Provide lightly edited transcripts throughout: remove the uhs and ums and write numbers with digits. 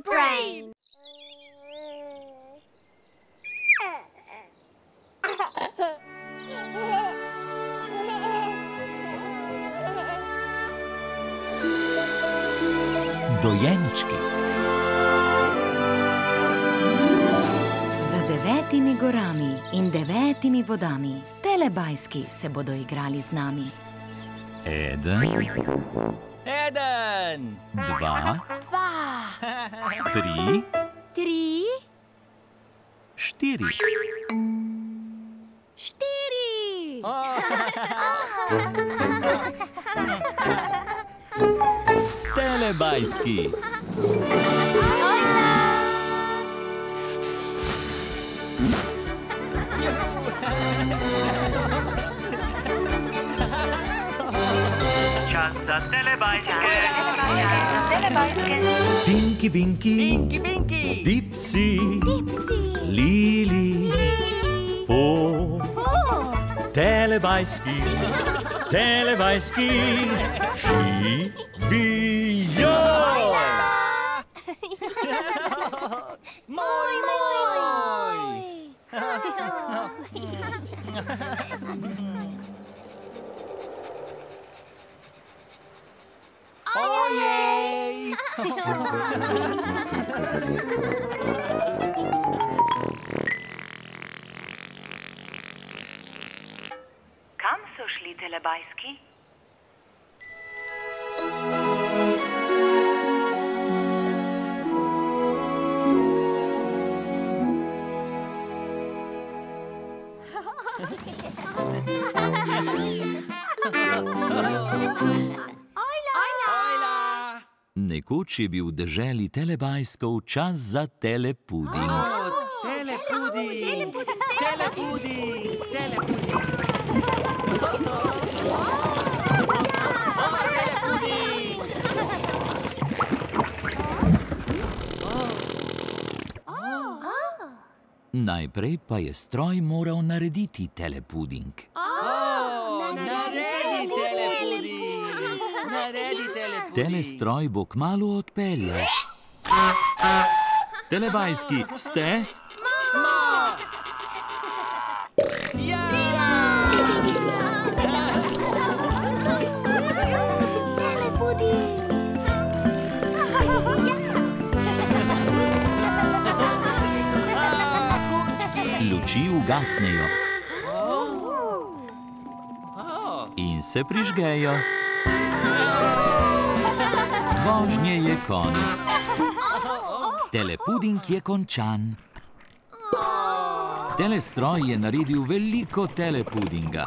brain. Dojenčki. Za 9 gorami in 9 vodami Telebajski se bodo igrali z nami. 1, 2, 3, 4. 4. Telebajski. Čas za telebajske. Tinky Binky, Dipsy, Lili, Po. Telebajski, živijo! Moj. Ojej! Kam so šli telebajski? Nekoč je bil v deželi Telebajskov čas za telepuding. Najprej pa je stroj moral narediti telepuding. Telestroj bo kmalu odpeljal. Telebajski, ste? Smo! Ja! Telepuding! Luči ugasnejo. In se prižgejo. Vožnje je konec. Telepuding je končan. Telestroj je naredil veliko telepudinga.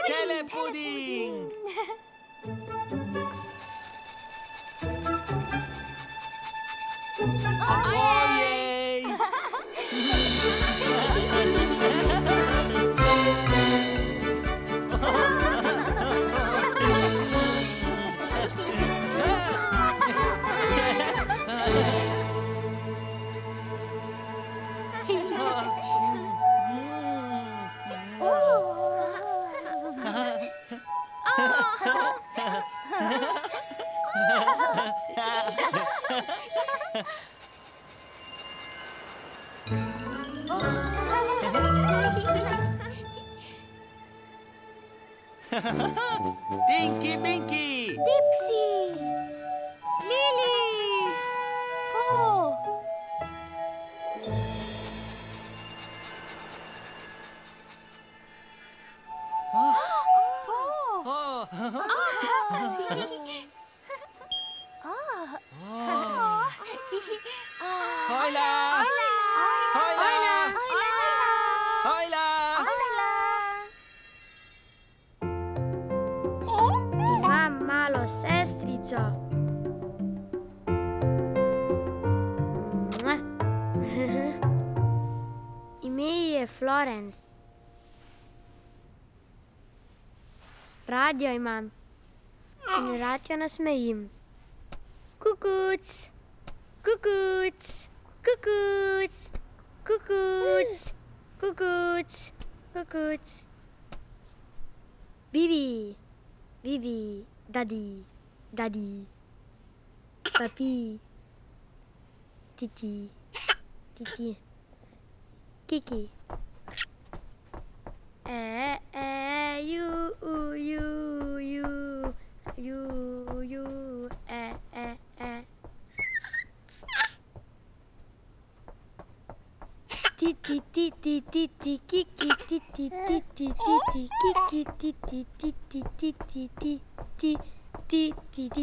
Telepuding! Ojej! Tinky Binky! Dipsy! Lili! Po! Hojla! Imam malo sestrico. Ime ji je Florence. Rad jo imam in rad jo nasmejim. Kukuc, kukuc, kukuc, kukuc, kukuc, kukuc. Bibi, Bibi, Dadi. Daddy. Papi. Titi. Titi. Kiki. You, Titi, titi, titi, kiki, titi, titi, titi, kiki, titi, titi, titi,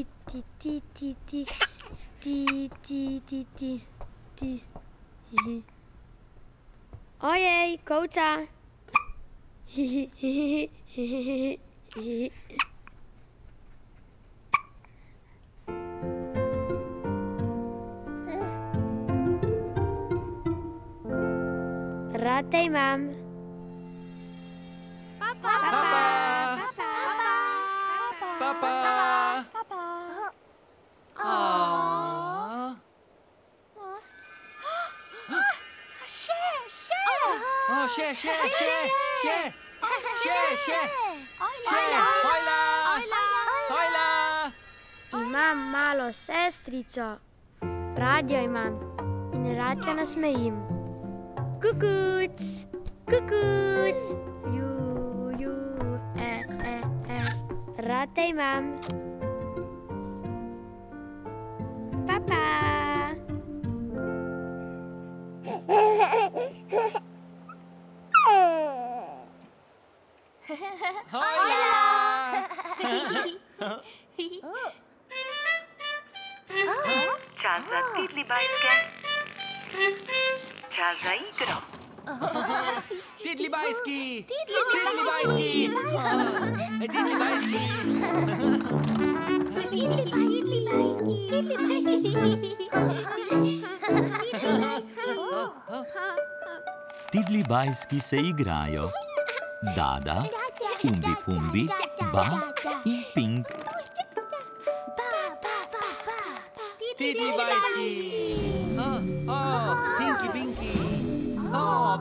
titi, titi, titi, titi, titi. Ojej, kouca. Rád tej mám. Papa. Hojla. Imam malo sestrico. Rad jo imam in rad jo nasmejim. Kukuc, kukuc, ju, rad te imam. Papa. Čas za Telebajske. Čas za igro. Telebajski. Telebajski se igrajo. Dada, Umbi Pumbi, Ba in Pink. Telebajski. Pinky.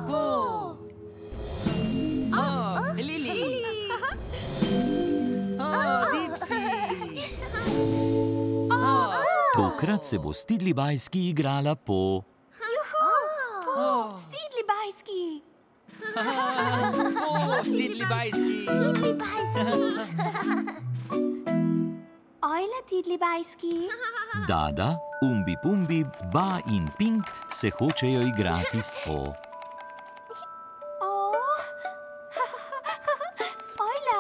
Bo. Lili. Dipsy. Tokrat se bo s Telebajski igrala po... Telebajski. Telebajski. Ojla Telebajski. Dada, Umbi Pumbi, Ba in Pink se hočejo igrati s po. Ojla.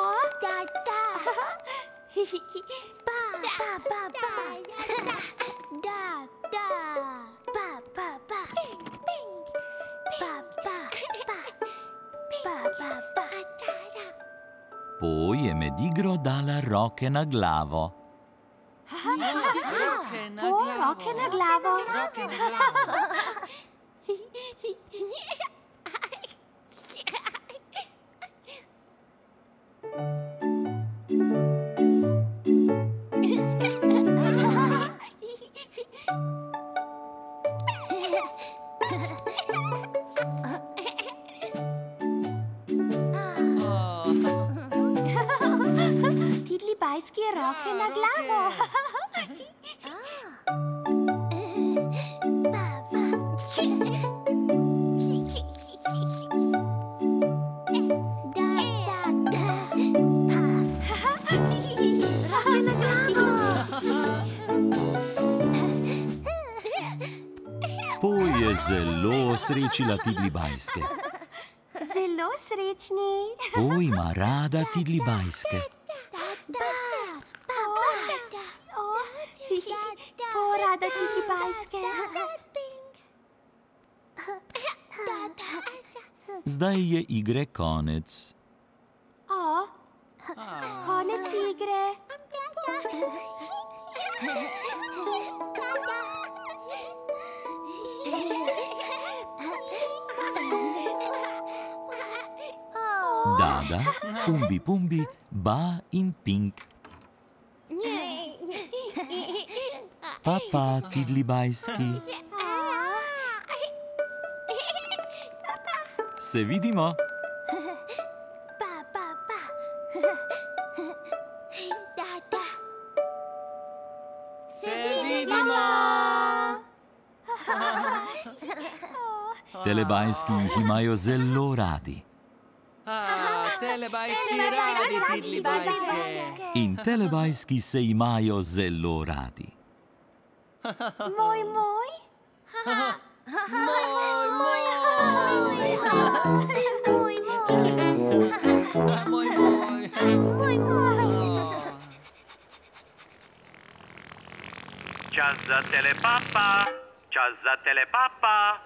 Po je med igro dala roke na glavo. Roke na glavo. Telebajski roke na glavo. Po je zelo srečila Telebajske. Zelo srečni. Po ima rada Telebajske. Rada Telebajske. Zdaj je igre konec. Konec igre. Dada, Umbi Pumbi, Ba in Pink. Papa Telebajski. Se vidimo. Telebajski jih imajo zelo radi. Telebajski radi Telebajske. In telebajski se imajo zelo radi. Moj, moj. Čas za telepapa, čas za telepapa.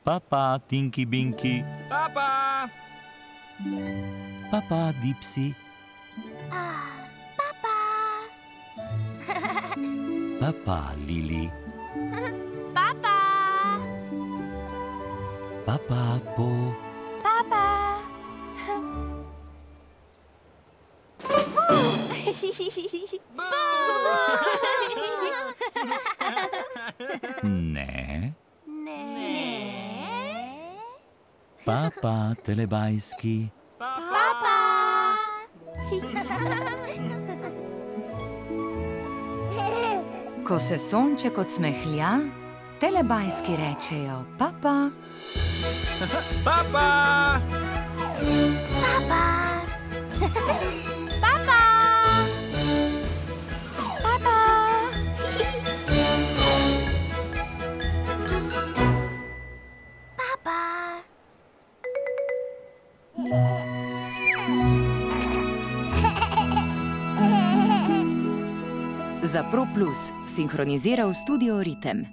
Papa, Tinky Binky. Papa! Papa, Dipsy. Papa, Lili. Papa! Papa, Po. Ne. Papa, telebajski. Ko se sonček odsmehlja, telebajski rečejo papa. Papa! Za Pro Plus sinhroniziral studio Ritem.